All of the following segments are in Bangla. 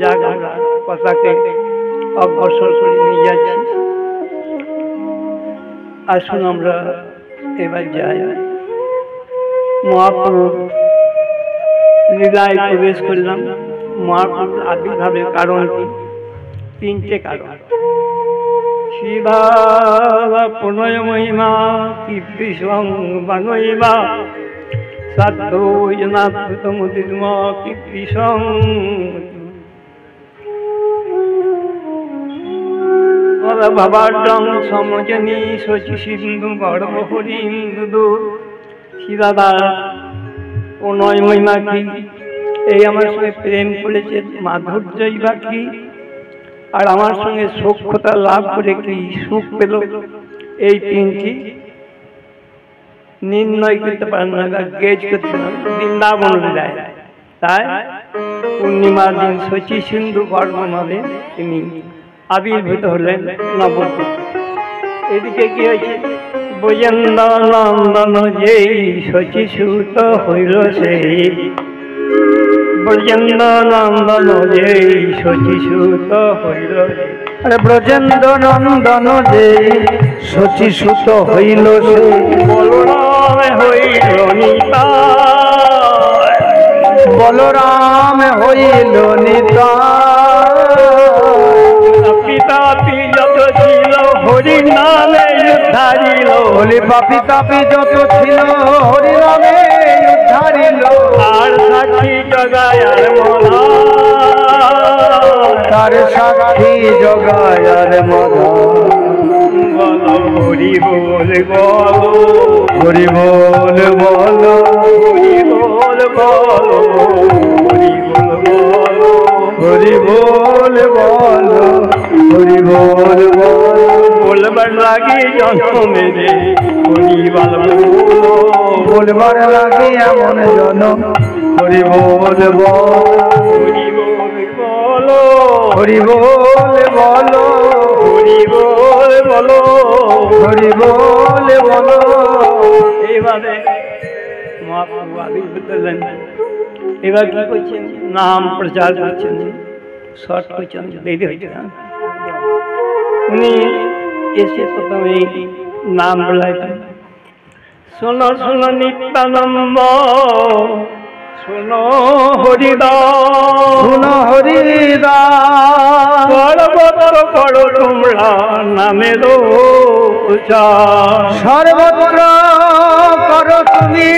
যাক আমরা কথাকে অগ্রসর করে নিয়ে যাচ্ছি। আসুন আমরা এবার যাই মহাপ্রভুর লীলায় প্রবেশ করলাম। মহাপ্রভুর আবির্ভাবের কারণ কি? তিনটে কারণ। শিবা প্রণয় মহিমা কীর্তি সংবানইবা সাধ্যনাথমুদির্ম কীর্তি সং ভবাড্ডং সমজনী শচী সিন্ধু গর্ভ হরিন্দু। শিরাদা প্রণয় মহিমা কি? এই আমার সঙ্গে প্রেম করেছে মাধুর্যই বা কি? আর আমার সঙ্গে সখ্যতা লাভ করে কি সুখ পেল? এই তিনটি নির্ণয় করতে পারেন না, গেজ করতে পারেন বৃন্দাবন যায়। তাই পূর্ণিমা দিন শচী সিন্ধু গর্ভভাবে তিনি আবির্ভূত হলেন নবদ্বীপ। এদিকে কি হয়েছে? ব্রজেন্দ্র নন্দন যেই শচী সুত হইল সেই, ব্রজেন্দ্র নন্দন যেই শচী সুত হইল। আরে ব্রজেন্দ্র নন্দন যেই শচী সুত হইল সেই, বলরাম হইল নিতাই, বলরাম হইল নিতাই। পিতাপি যত ছিল হরি নামে উদ্ধারিল, বলি পাপি তাপি যত ছিল হরি নামে উদ্ধারিল। আর সাক্ষী জগায়ার মনা, তার সাক্ষী জগায়ার মনা। বলো হরি বল বলো, হরি বল বলো, হরি বল বলো, হরি বল বলো, হরি বল বলো, হরি বল বলো। বলবার লাগে জন্ম মেরে হরি বল বলো, বলবার লাগে এমন জনম হরি বল বলো, হরি বল বলো, হরি বল বলো, হরি বল বলো, হরি বল বলো। এইভাবে মহাপ্রভু আবির্ভূত হলেন। এবার কি করছেন? নাম প্রচার করছেন, শর্ট করছেন, দেরি হয়েছে না। উনি এসে প্রথমে নাম বলাইতেন, শোনো শোনো নিত্যানন্দ, শোনো হরিদাস, শুনো হরিদাস, সর্বত্র করো তোমরা নামের উচ্চার, সর্বত্র করো তুমি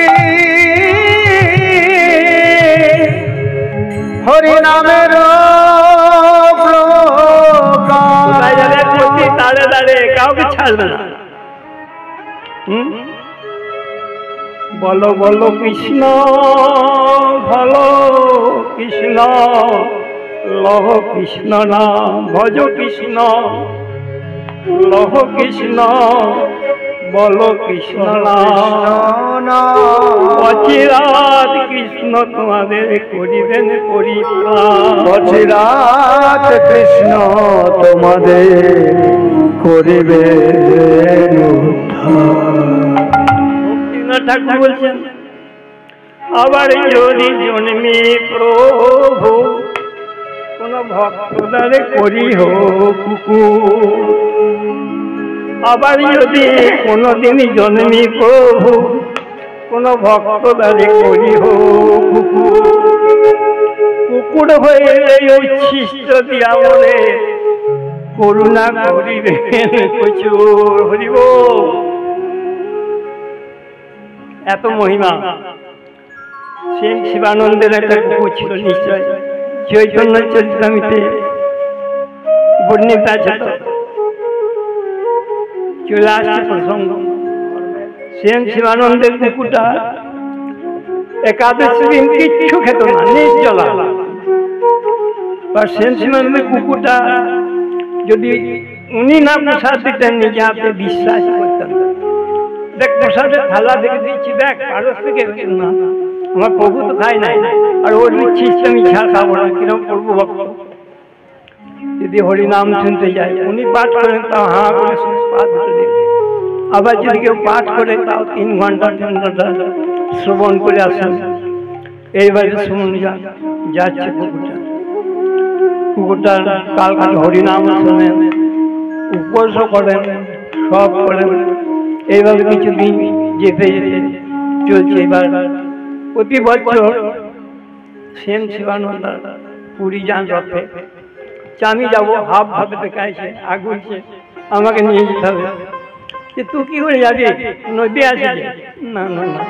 হরি নামের দাঁড়ে দাঁড়ে কাউকে ছাড়বে না। বলো বলো কৃষ্ণ, ভালো কৃষ্ণ, লহ কৃষ্ণ নাম, ভজ কৃষ্ণ, লহ কৃষ্ণ, বলো কৃষ্ণ নাম। অচিরাত কৃষ্ণ তোমাদের করিবেন পরিত্রাণ, অচিরাত কৃষ্ণ তোমাদের করিবেন উদ্ধার। ঠাকুর বলছেন, আবার যদি জন্মে প্রভু কোন ভক্তদারে করি হোক কুকুর, আবার যদি কোনদিন জন্মে প্রভু কোন ভক্তদারে করি হোক কুকুর, কুকুর হয়ে ওই শিষ্ট দিয়া বলে করুণা করিবেন প্রচুর। হরিব এত মহিমা। সেন শিবানন্দের একটা কুকুর ছিল, নিশ্চয় চৈতন্য চরিতামৃতে বর্ণিত আছে। তো চলে আসছে প্রসঙ্গ। সেন শিবানন্দের কুকুরটা একাদশী দিন কিচ্ছু খেত না, নির্জলা। বা সেন শিবানন্দের কুকুরটা যদি উনি না প্রসাদ দিতেন, নিজে হাতে বিশ্বাস করতেন, দেখ প্রসাদের থালা থেকে দিচ্ছি, দেখ পারস থেকে না, আমার প্রভু তো খাই নাই, আর ওর ইচ্ছিস আমি ছাড় খাবো না, কিরম করবো ভক্ত। যদি হরিনাম শুনতে যায়, উনি পাঠ করেন তাও হা করে পা ধরে দেখবে। আবার যদি কেউ পাঠ করে তাও 3 ঘন্টা 3 ঘন্টা শ্রবণ করে আসেন। এইবারে শুনুন যাচ্ছে কুকুরটা কুকুরটার কালকাল হরিনাম শোনেন, উপবাসও করেন, সব করেন। এইভাবে কিছুদিন যেতে যেতে চলছে। এবার প্রতি বছর সেন শিবানন্দ পুরী যান রথে, আমি যাবো হাফ ভাবে দেখাইছে আগুনছে, আমাকে নিয়ে যেতে হবে। যে তুই কি করে যাবি, নদী আছে? না না না,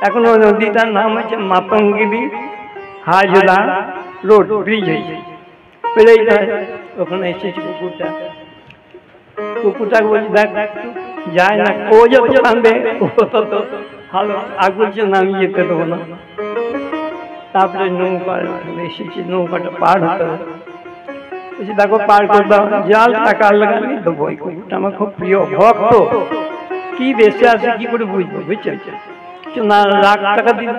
এখন ওই নদীটার নাম হচ্ছে মাতঙ্গিরি হাজরা রোড, ব্রিজ হয়েছে, পেলেই ওখানে এসেছে কুকুরটা। কুকুরটাকে বলছি দেখ যায় না, ও যত নামবে ও তত ভালো, আগুনছে নামিয়ে যেতে দেবো না। তারপরে নৌকা এসেছি, নৌকাটা পার হতে হবে। বলছি দেখো পার করে দাও, জাল টাকা লাগানি দেবো। ওই কুকুরটা আমার খুব প্রিয় ভক্ত, কি দেশে আছে কি করে বুঝবো, বুঝছেন? না লাখ টাকা দিয়ে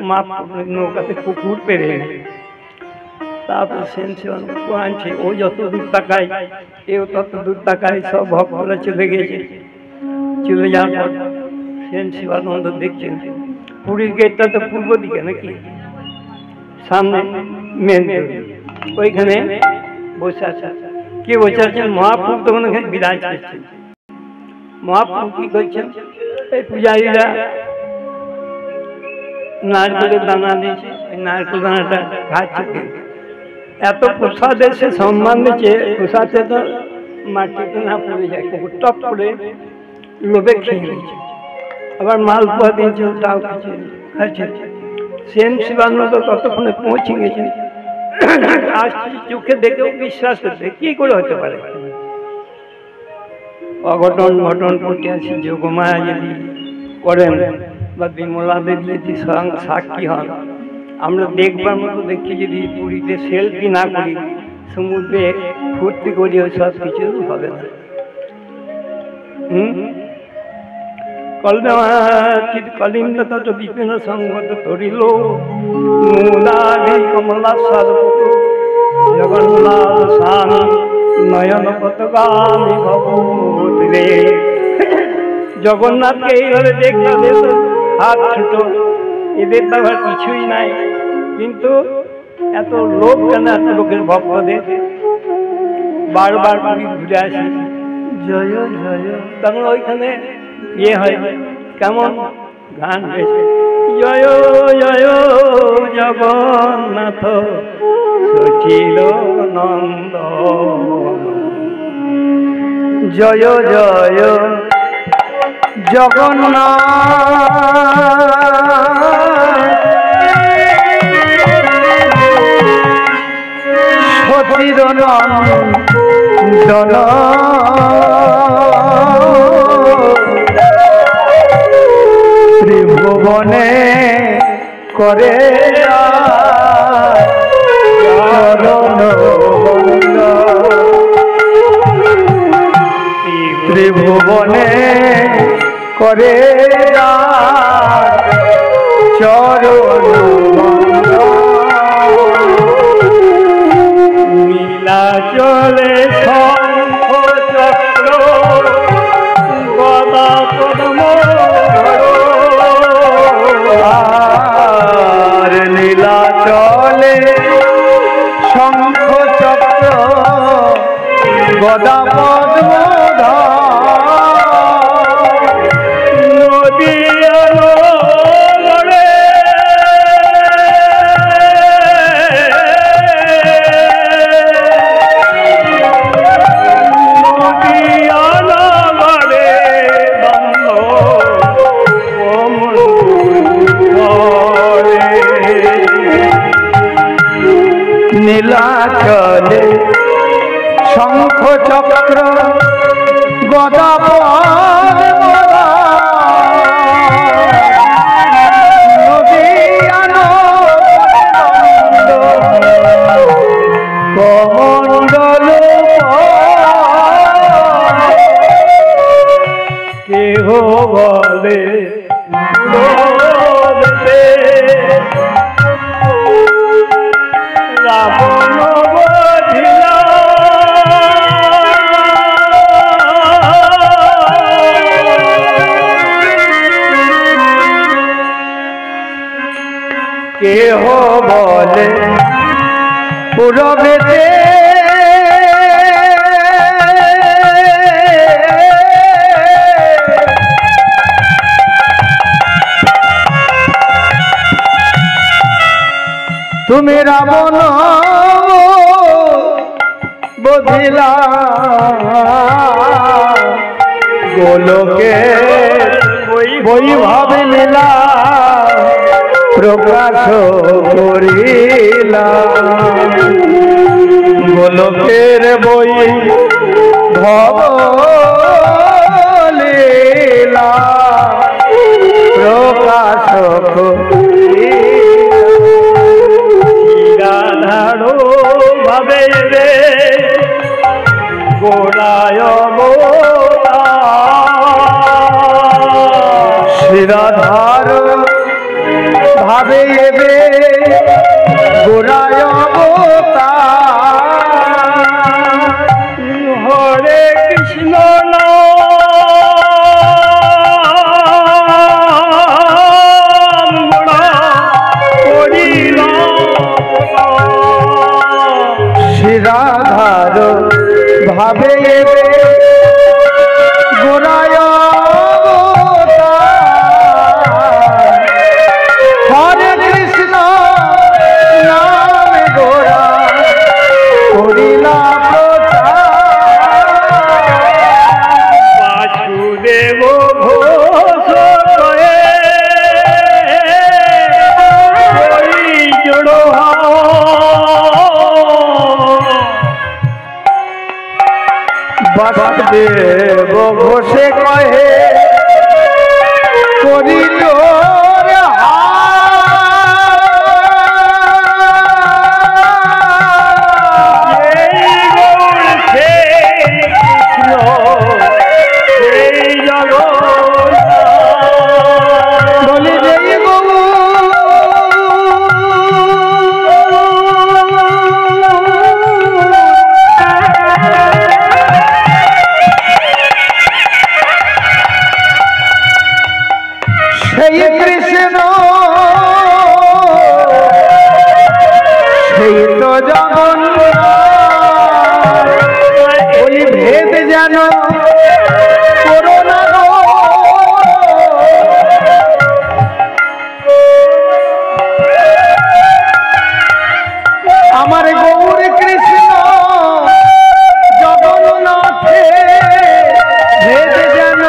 মাপ নৌকাতে কুকুর পেরে এনে। তারপরে সেন শিবানন্দ আনছে, ও যত দূর তাকায় এও তত দূর তাকায়, সব ভক্তরা চলে গেছে। চলে যাওয়ার পর সেন শিবানন্দ দেখছেন পুরীর গেটটা তো পূর্ব দিকে নাকি, সামনে মেন ওইখানে বসে আছে। কে বসে আছেন? মহাপ্রভু তখন ওখানে বিরাজ করছেন। মহাপ্রভু কি করছেন? এই পূজারীরা নারকেলের দানা দিয়েছে, ওই নারকেল দানাটা খাচ্ছে। এত প্রসাদ এসে সম্মান দিচ্ছে, প্রসাদে তো মাটিতে না পড়ে যায়, কুকুর টপ করে লোভে খেয়ে নিয়েছে। আবার মালপোয়া দিয়েছে, ওটাও খাচ্ছে। সেন শিবানন্দ ততক্ষণে পৌঁছে গেছেন। আসছে চোখে দেখেও বিশ্বাস করতে কি করে হতে পারে? অঘটন ঘটন ঘটে আছে। যোগমায়া যদি করেন বা বিমলা দেবী যদি সাক্ষী হন, আমরা দেখবার মতো দেখি। যদি পুরীতে সেলফি না করি, সমুদ্রে ফুর্তি করি, ওই সব কিছু হবে না। কলিন্দ তত বিপিন সংগত ধরিল, মুদাধি কমলা সর্বত জগন্নাথ স্বামী নয়ন পতগামী ভবত রে। জগন্নাথকে এইভাবে দেখলাম, হাত ছোট, এদের তো আবার কিছুই নাই, কিন্তু এত লোক কেন, এত লোকের ভক্তদের বারবার পুরী ঘুরে আসি, জয় জয়। তখন ওইখানে ইয়ে হয়, কেমন গান হয়েছে, জয় জয় জগন্নাথ সচিল নন্দ, জয় জয় জগন্নাথ সচিল নন্দন, ত্রিভুবনে করে ত্রিভুবনে করে চরণ নীলা চলে শঙ্খ চক্র গদা পদ্ম আর নীলা চলে শঙ্খ চক্র গদা পদ্ম নদী লড়ে নীলাচলে শঙ্খ চক্র গদা কমণ্ডল কেহ বলে রাবণ বধিলা, কেহ বলে পুরবেতে তুমি রাবণ বধিলা গোলকে বৈভব লীলা প্রকাশ করিলা গোলকের বৈভব লীলা প্রকাশ রাধারো ভাবে রে গোড়ায় শ্রীরাধার ভাবে এবে গোড়ায় হরে কৃষ্ণ শ্রীরাধার ভাবে এবে গোড়ায় হরে কৃষ্ণ নাম গোড়া করিলা বাসুদেব ঘোষ জোড়ো বাসুদেব ঘোষে কহে করিল সেই কৃষ্ণ সেই তো জগন্নাথ ওই ভেদ যেন করোনা আমার গৌর কৃষ্ণ জগন্নাথে ভেদ যেন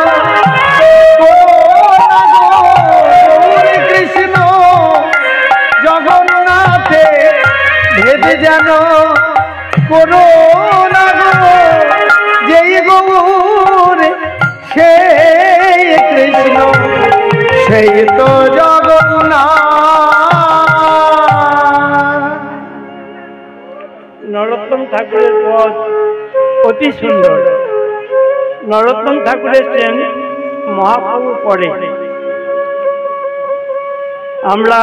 জগন্নাথে ভেদ যেন করোনা গো যেই গৌর সেই কৃষ্ণ সেই তো জগন্নাথ। নরোত্তম ঠাকুরের পদ অতি সুন্দর। নরোত্তম ঠাকুর এসছেন মহাপ্রভু পরে। আমরা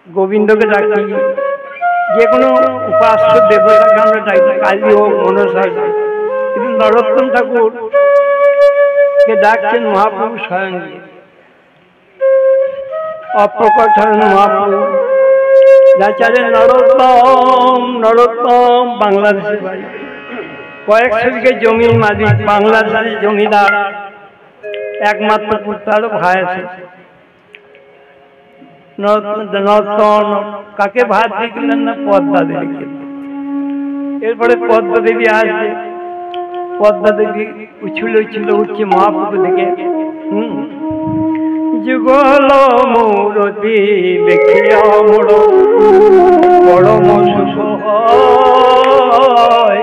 গোবিন্দকে ডাকি, যে কোনো উপাস্য দেবতাকে আমরা ডাকি, কালী হোক মনসা, কিন্তু নরোত্তম ঠাকুরকে ডাকছেন মহাপ্রভু স্বয়ং। অপ্রকট হলেন মহাপ্রভু। যাচারের নরোত্তম, নরোত্তম বাংলাদেশের বাড়ি, কয়েকশো বিঘে জমির মালিক, বাংলাদেশের জমিদার, একমাত্র পুত্র, আরো ভাই আছে। নর্তন কাকে ভাত দিলেন না? পদ্মা দেবীকে। এরপরে পদ্মা দেবী আসবে। পদ্মা দেবী উছলে উছলে উঠছে মহাপ্রভু দিকে। যুগল মূরতি দেখিয়া মোর পরম সুখ হয়,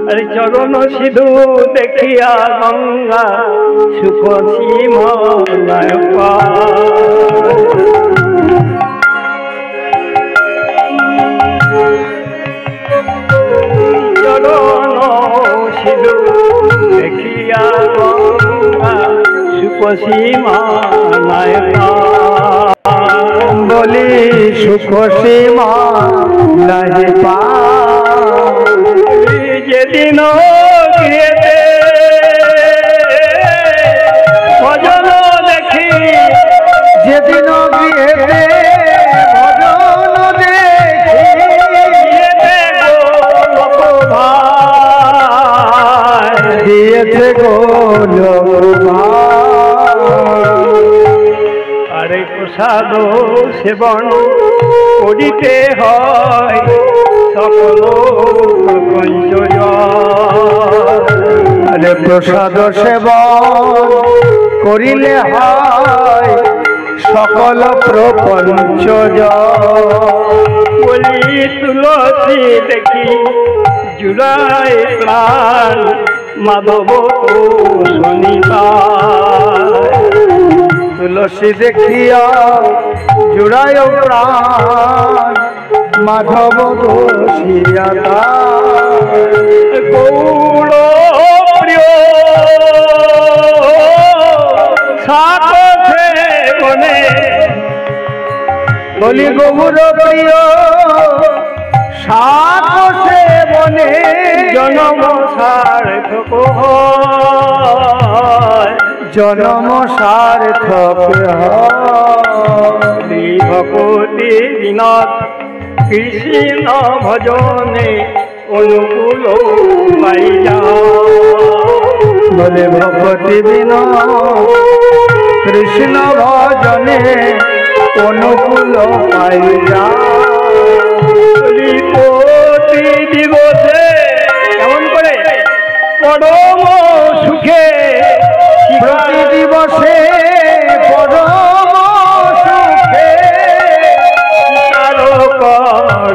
আরে চরণ সিধু দেখিয়া গঙ্গা সুখ সীমায় চরণ সিধু দেখিয়া গঙ্গা সুখ সীমায় বলি সুখ সীমা নাহি পা যেদিন গৃহেতে ভজন দেখি, যেদিন গৃহেতে ভজন দেখি প্রসাদ সেবন করিতে হয় সকল প্রপঞ্চ আরে প্রসাদ সেবন করিলে হয় সকল প্রপঞ্চ বলি তুলসী দেখি জুড়ায় প্রাণ মাধব শুনিতা তুলসী দেখিয়া জুড়ায় প্রাণ মাধব দোষিয়া গৌর প্রিয় সাথে বনে বলি গৌর প্রিয় সাথে বনে জনম সার্থক হয় জনম সার্থক শ্রী ভগবতী বিনোদ কৃষ্ণ ভজনে অনুকূল পাইয়া বলে ভগবতী বিনোদ কৃষ্ণ ভজনে অনুকূল পাইয়া প্রতি দিবসে কেমন করে পরম সুখে প্রতি দিবসে পরম সুখে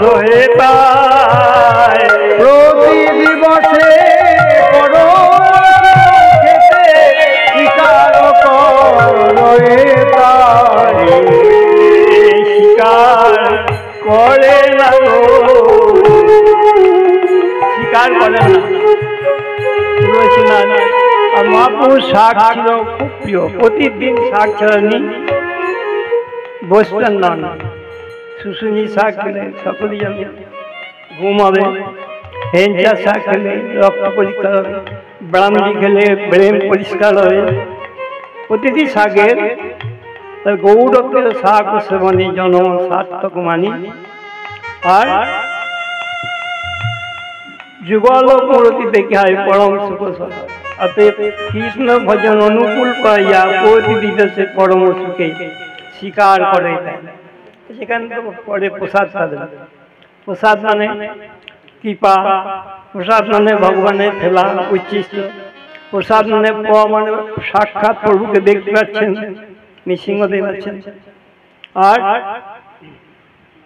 রয়ে তাই প্রতি দিবসে পরম সুখেতে স্বীকার করে তাই স্বীকার করে না স্বীকার করে না তুলসীনাথ আর মহাপুরুষ শাক ছিল খুব প্রিয় প্রতিদিন শাক ছাড়ানি বসতেন না শুশুনি শাক খেলে সকলেই জানি ঘুম হবে হেঞ্চা শাক খেলে রক্ত পরিষ্কার হবে ব্রাহ্মী খেলে ব্রেন পরিষ্কার হবে প্রতিটি শাকের গৌরবের শাক সেবনী জনম সার্থক মানি আর যুগল মূর্তি দেখে হয় পরম সুখ অতএব কৃষ্ণ ভজন অনুকূল পাইয়া প্রতি দিবসে পরম সুখে স্বীকার করে সেখানে তো পরে প্রসাদ খাবেন প্রসাদ মানে কৃপা প্রসাদ মানে ভগবানের ফেলা উচ্ছিষ্ট প্রসাদ মানে মানে সাক্ষাৎ প্রভুকে দেখতে পাচ্ছেন নৃসিংহদেব আছেন আর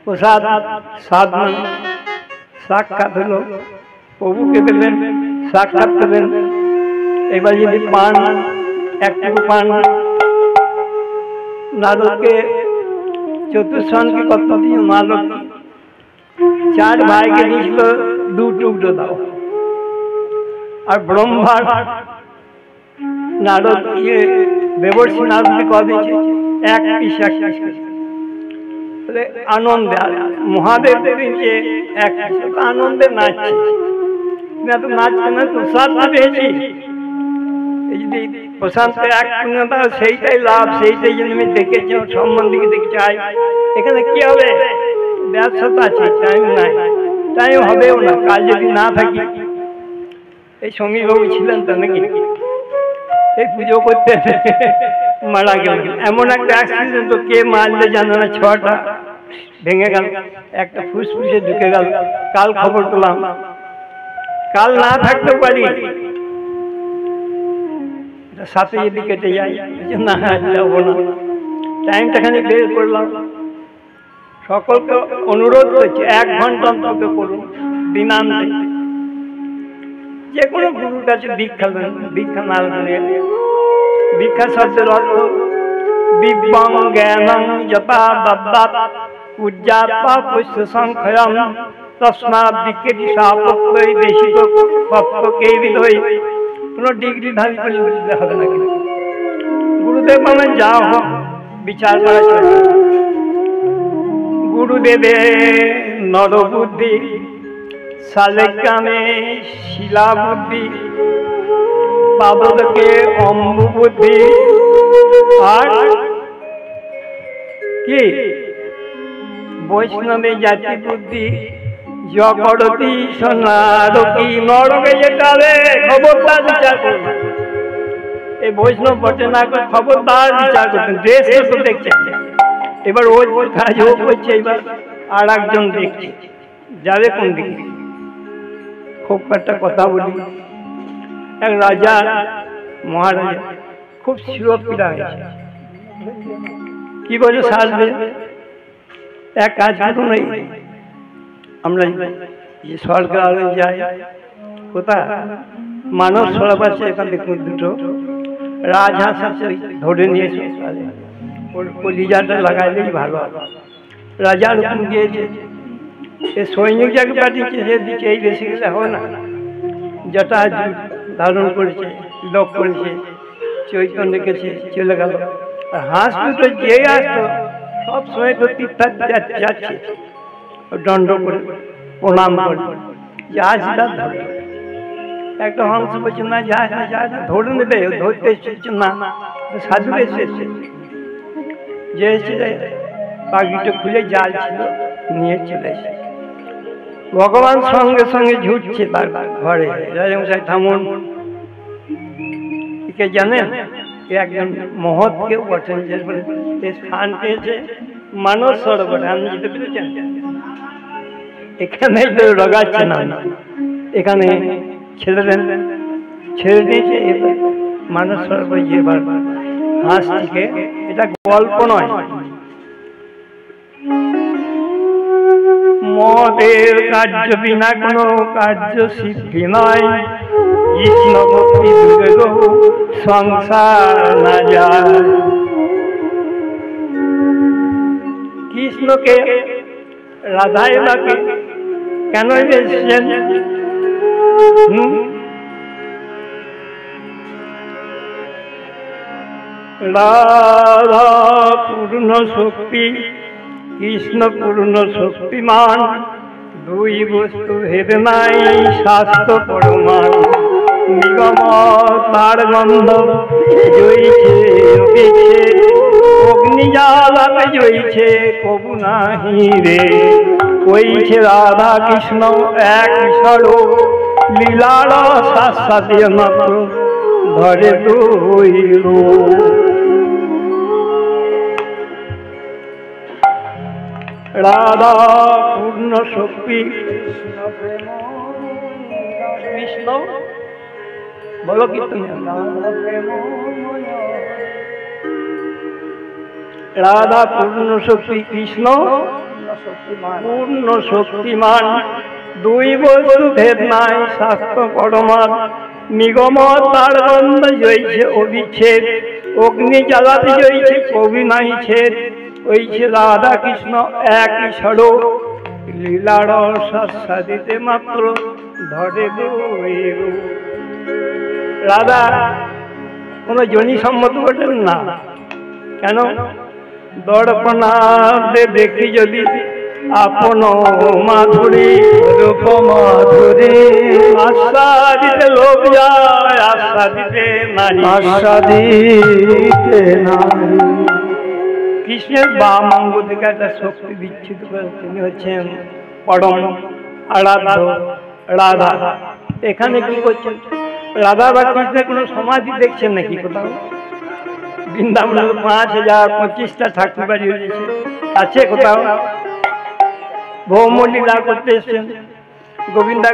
প্রসাদ সাধ মানে সাক্ষাৎ হলো প্রভুকে পেলেন সাক্ষাৎ পেলেন এবার যদি পান একটুকু পান নারদকে চতুর্থকে কত দিয়ে নারদ চার ভাইকে দিয়েছিল দু টুকরো দাও আর ব্রহ্মার নারদ দেবর্ষি নারদকে কত দিয়েছে এক পিস আনন্দে মহাদেব দিনকে এক আনন্দে নাচছে এত নাচছে না প্রসাদ পেয়েছি এই যদি প্রসাদ এক পূর্ণতা সেইটাই লাভ সেইটাই জন্য আমি দেখেছি সম্মান দিকে দেখতে চাই এখানে কি হবে ব্যবসা তো আছে টাইম নাই টাইম হবেও না কাল যদি না থাকি এই সঙ্গী বাবু ছিলেন তো নাকি এই পুজো করতে মারা গেল এমন একটা অ্যাক্সিডেন্ট তো কে মারলে জানো না ছটা ভেঙে গেল একটা ফুসফুসে ঢুকে গেল কাল খবর পেলাম কাল না থাকতে পারি সাথে যদি কেটে যাই না যাবো না টাইমটা খানি বের করলাম সকলকে অনুরোধ করছি 1 ঘন্টা অন্তত করুন দিনান্তে যে কোনো গুরুর কাছে দীক্ষা দেন দীক্ষা না দিলে দীক্ষা শব্দের অর্থ দিব্যং জ্ঞানং যথা দদ্দাত উজ্জাতা পুষ্য সংখ্যয়ম তস্মাৎ বিক্রেতি সাপত্তই দেশিক ভক্তকেই বিধই কোনো ডিগ্রিধারী করে বুঝতে হবে না কিন্তু গুরুদেব মানে যা হোক বিচার করা চলে গুরুদেবে নরবুদ্ধি শালেগ্রামে শিলা বুদ্ধি পাদকে অম্বু বুদ্ধি আর কি বৈষ্ণবে জাতি বুদ্ধি জগরতি সোনারকি নরকে যেটা রে খবরদার বিচার করবে এই বৈষ্ণব বটে না খবরদার বিচার করতেন ড্রেস তো দেখছেন এবার ওর কাজ ও করছে, এবার আর একজন দেখছে যাবে কোন দিকে। খুব একটা কথা বলি, এক রাজা মহারাজা খুব শিরোপীড়া হয়েছে, কি বলে সাজবে। এক কাজ করুন, আমরা যে সরকার যাই কোথায় মানব সরব আছে, এখান দেখুন দুটো রাজহাঁস আছে, ধরে নিয়েছে, ওর কলিজাটা লাগাইলেই ভালো হবে। রাজার হুকুম দিয়েছে, সে সৈনিক যাকে পাঠিয়েছে, সে দিকে এই দেশে গেলে হবে না, যেটা ধারণ করেছে, লোক করেছে, চৈতন্য রেখেছে, চলে গেল। আর হাঁস দুটো যে আসতো সব সময় তো তীর্থার যাচ্ছে, দণ্ড করে প্রণাম করে জাহাজটা ধরে। একটা হংস বলছে না, জাহাজ না, জাহাজ ধরে নেবে, ধরতে এসেছে না, সাধু এসেছে, যে এসেছে পাখিটা খুলে জাল ছিল নিয়ে চলে এসেছে। ভগবান সঙ্গে সঙ্গে ঝুটছে তার ঘরে, রাজামশাই থামুন, কে জানেন একজন মহৎ কেউ বটেন, যে স্থান পেয়েছে মানব সরোবরে, আপনি যেতে পেরেছেন? এখানে রগাচ্ছে না, এখানে ছেড়ে দেন, ছেড়ে দিয়েছে। এবার মানব সরোবরে এবার হাঁসটিকে, এটা গল্প নয়, মদের কার্য বিনা কোনো কার্য সিদ্ধি নয়, কৃষ্ণ ভক্তি দূরে গো সংসার না যায়। কৃষ্ণকে রাধায় লাগে কেন এসেছেন? রাধা পূর্ণ শক্তি, কৃষ্ণ পূর্ণ শক্তিমান, দুই বস্তু ভেদ নাই, শাস্ত্র প্রমাণ। নিগম তার গন্ধ জয়ছে অভিছে, অগ্নিজালাতে জয়ছে কবু নাহি রে। কইছে রাধা কৃষ্ণ এক স্বরূপ, লীলার শাশ্বতীয় মাত্র ধরে দুই রূপ। রাধা পূর্ণ শক্তি, কৃষ্ণ বলো কীর্তন, রাধা পূর্ণ শক্তি, কৃষ্ণ পূর্ণ শক্তিমান, দুই বস্তু ভেদ নাই, শাস্ত্র প্রমাণ। নিগম তার গন্ধ জয়ছে অবিচ্ছেদ, অগ্নি জ্বালাতে জয়ছে কবি নাই ছেদ। ওইছে রাধা কৃষ্ণ একই স্বরূপ, লীলার শাদিতে মাত্র ধরে দুই রূপ। রাধা কোনো জনি সম্মত বলেন না, কেন? দর্পণাতে দেখি যদি আপন মাধুরী, রূপ মাধুরী, আস্বাদিতে লোক যায়, আস্বাদিতে নারী, আস্বাদিতে নারী। কৃষ্ণের বাম অঙ্গ থেকে একটা শক্তি বিচ্ছিন্ন করে, তিনি হচ্ছেন পরম আরাধ্য রাধা। এখানে কি করছেন? রাধা বা কৃষ্ণের কোনো সমাধি দেখছেন নাকি কোথাও? বৃন্দাবনে 5000-25টা ঠাকুর বাড়ি হয়েছে, আছে কোথাও? ভৌমলীলা করতে এসছেন, গোবিন্দা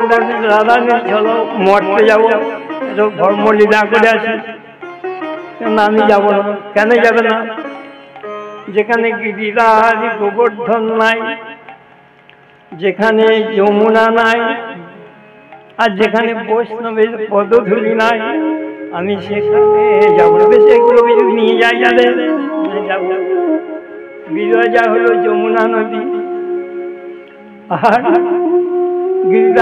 রাধা নেই, চলো মঠে যাবো, ধর্মলীলা করে আসি। আমি যাবো না, কেন যাবে না? যেখানে গিরিরাজ গোবর্ধন নাই, যেখানে যমুনা নাই, আর যেখানে বৈষ্ণবের পদধূলি নাই, আমি সেখানে যাবো। বেশ এগুলো নিয়ে যাই, যাবে যাবো। বিরজা হলো যমুনা নদী, আর গিরিরাজ